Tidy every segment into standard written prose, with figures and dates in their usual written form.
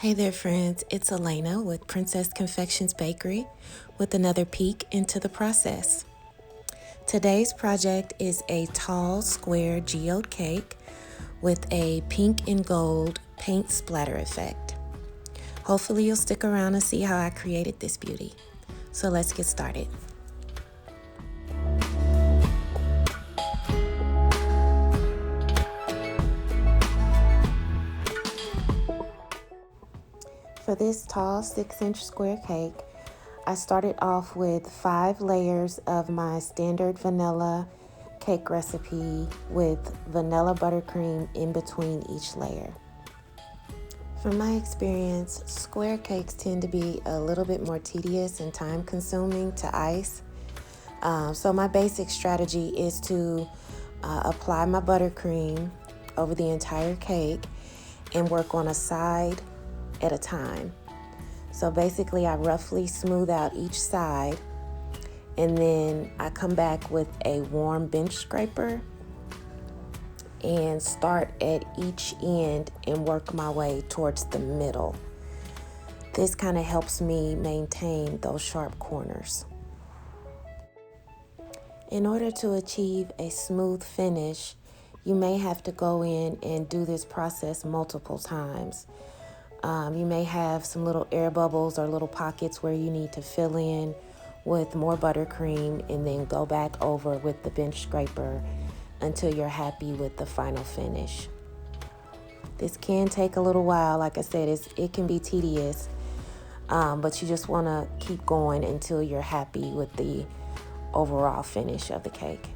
Hey there, friends. It's Elena with Princess Confections Bakery with another peek into the process. Today's project is a tall, square geode cake with a pink and gold paint splatter effect. Hopefully, you'll stick around and see how I created this beauty. So let's get started. For this tall 6-inch square cake, I started off with 5 layers of my standard vanilla cake recipe with vanilla buttercream in between each layer. From my experience, square cakes tend to be a little bit more tedious and time consuming to ice. So my basic strategy is to apply my buttercream over the entire cake and work on a side at a time. So basically I roughly smooth out each side and then I come back with a warm bench scraper and start at each end and work my way towards the middle. This kind of helps me maintain those sharp corners. In order to achieve a smooth finish, you may have to go in and do this process multiple times. You may have some little air bubbles or little pockets where you need to fill in with more buttercream and then go back over with the bench scraper until you're happy with the final finish. This can take a little while. Like I said, it can be tedious, but you just want to keep going until you're happy with the overall finish of the cake.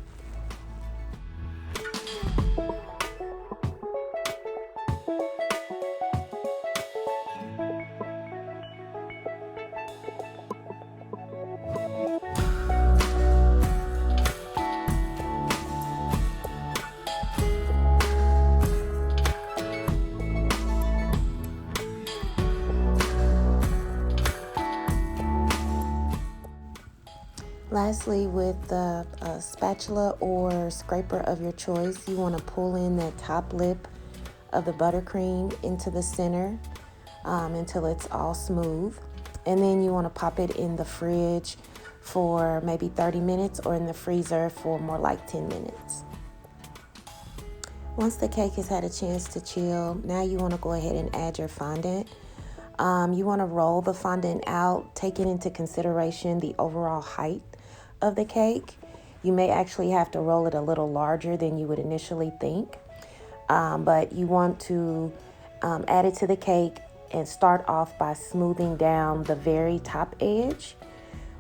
Lastly, with the spatula or scraper of your choice, you want to pull in that top lip of the buttercream into the center until it's all smooth. And then you want to pop it in the fridge for maybe 30 minutes or in the freezer for more like 10 minutes. Once the cake has had a chance to chill, now you want to go ahead and add your fondant. You want to roll the fondant out, taking into consideration the overall height of the cake. You may actually have to roll it a little larger than you would initially think, but you want to add it to the cake and start off by smoothing down the very top edge,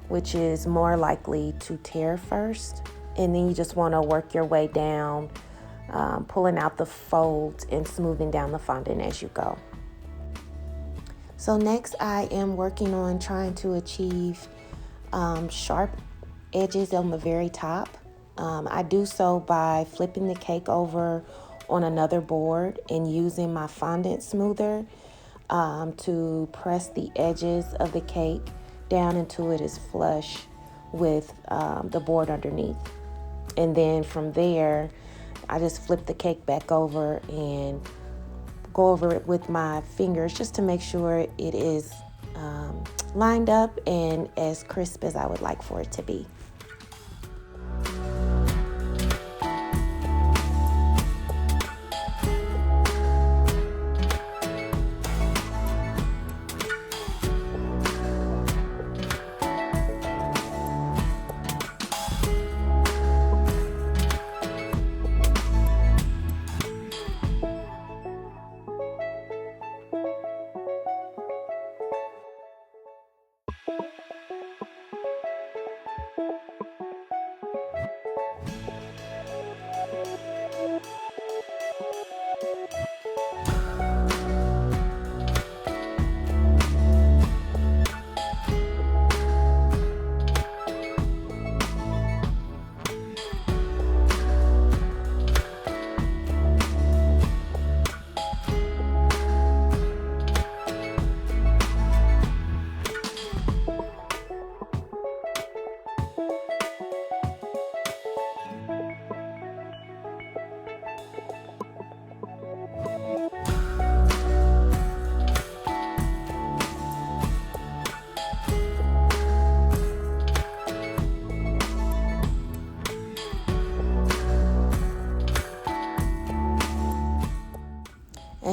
which is more likely to tear first, and then you just want to work your way down, pulling out the folds and smoothing down the fondant as you go. So next I am working on trying to achieve sharp edges on the very top. I do so by flipping the cake over on another board and using my fondant smoother to press the edges of the cake down until it is flush with the board underneath. And then from there, I just flip the cake back over and go over it with my fingers just to make sure it is lined up and as crisp as I would like for it to be.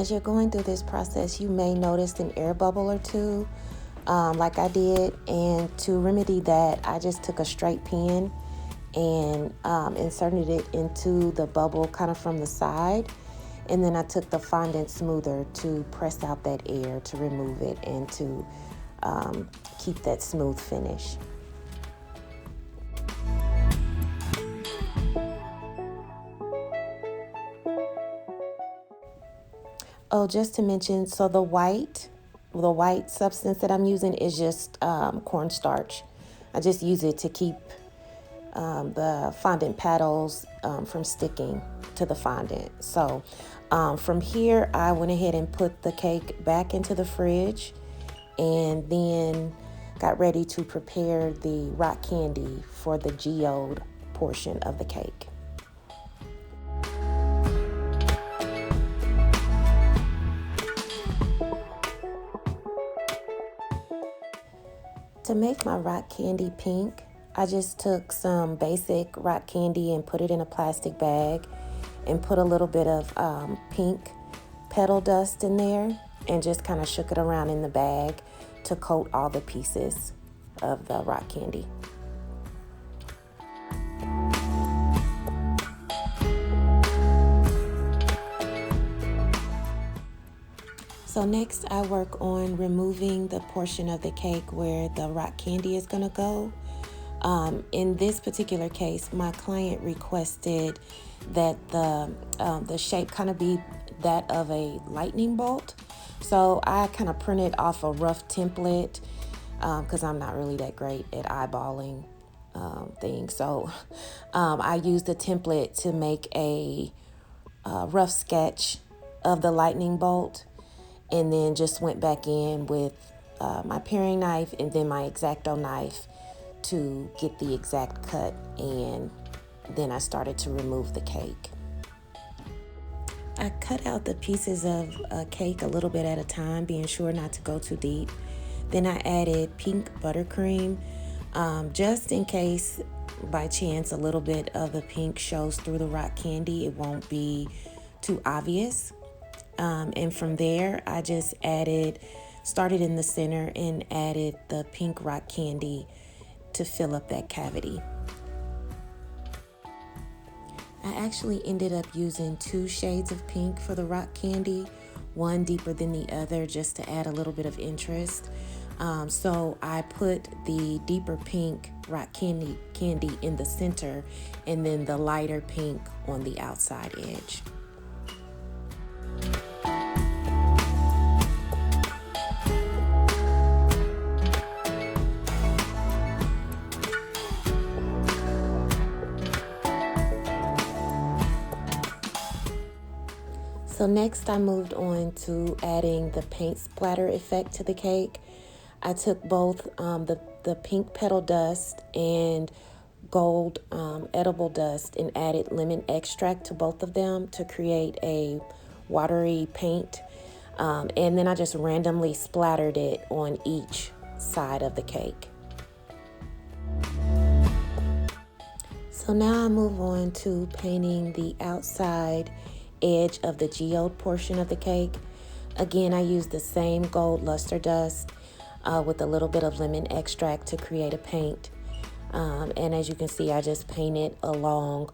As you're going through this process, you may notice an air bubble or two, like I did. And to remedy that, I just took a straight pen and inserted it into the bubble kind of from the side. And then I took the fondant smoother to press out that air, to remove it, and to keep that smooth finish. Oh, just to mention, so the white substance that I'm using is just cornstarch. I just use it to keep the fondant paddles from sticking to the fondant. So from here, I went ahead and put the cake back into the fridge, and then got ready to prepare the rock candy for the geode portion of the cake. To make my rock candy pink, I just took some basic rock candy and put it in a plastic bag and put a little bit of pink petal dust in there and just kind of shook it around in the bag to coat all the pieces of the rock candy. So next I work on removing the portion of the cake where the rock candy is going to go. In this particular case, my client requested that the shape kind of be that of a lightning bolt. So I kind of printed off a rough template because I'm not really that great at eyeballing things. So I used the template to make a rough sketch of the lightning bolt, and then just went back in with my paring knife and then my X-Acto knife to get the exact cut, and then I started to remove the cake. I cut out the pieces of cake a little bit at a time, being sure not to go too deep. Then I added pink buttercream, just in case by chance a little bit of the pink shows through the rock candy, it won't be too obvious. And from there, I just started in the center and added the pink rock candy to fill up that cavity. I actually ended up using 2 shades of pink for the rock candy, one deeper than the other, just to add a little bit of interest. So I put the deeper pink rock candy in the center, and then the lighter pink on the outside edge. So next I moved on to adding the paint splatter effect to the cake. I took both the pink petal dust and gold edible dust and added lemon extract to both of them to create a watery paint. And then I just randomly splattered it on each side of the cake. So now I move on to painting the outside edge of the geode portion of the cake. Again, I used the same gold luster dust with a little bit of lemon extract to create a paint. And as you can see, I just painted along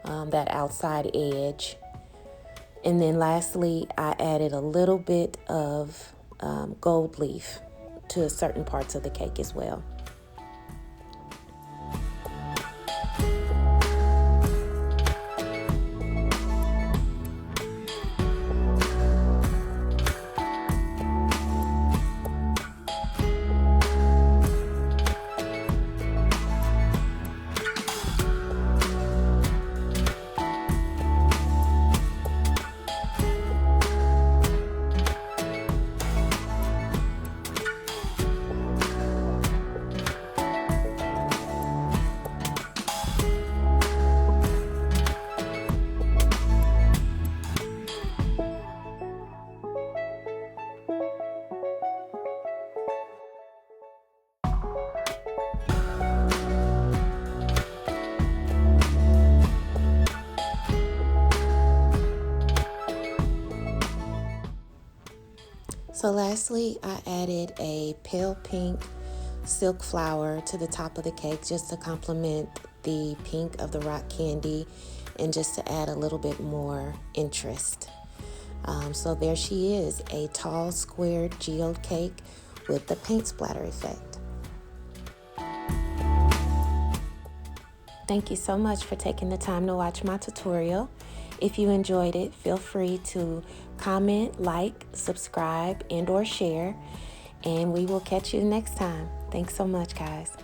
that outside edge. And then lastly, I added a little bit of gold leaf to certain parts of the cake as well. So lastly, I added a pale pink silk flower to the top of the cake just to complement the pink of the rock candy and just to add a little bit more interest. So there she is, a tall squared geode cake with the paint splatter effect. Thank you so much for taking the time to watch my tutorial. If you enjoyed it, feel free to comment, like, subscribe, and/or share, and we will catch you next time. Thanks so much, guys.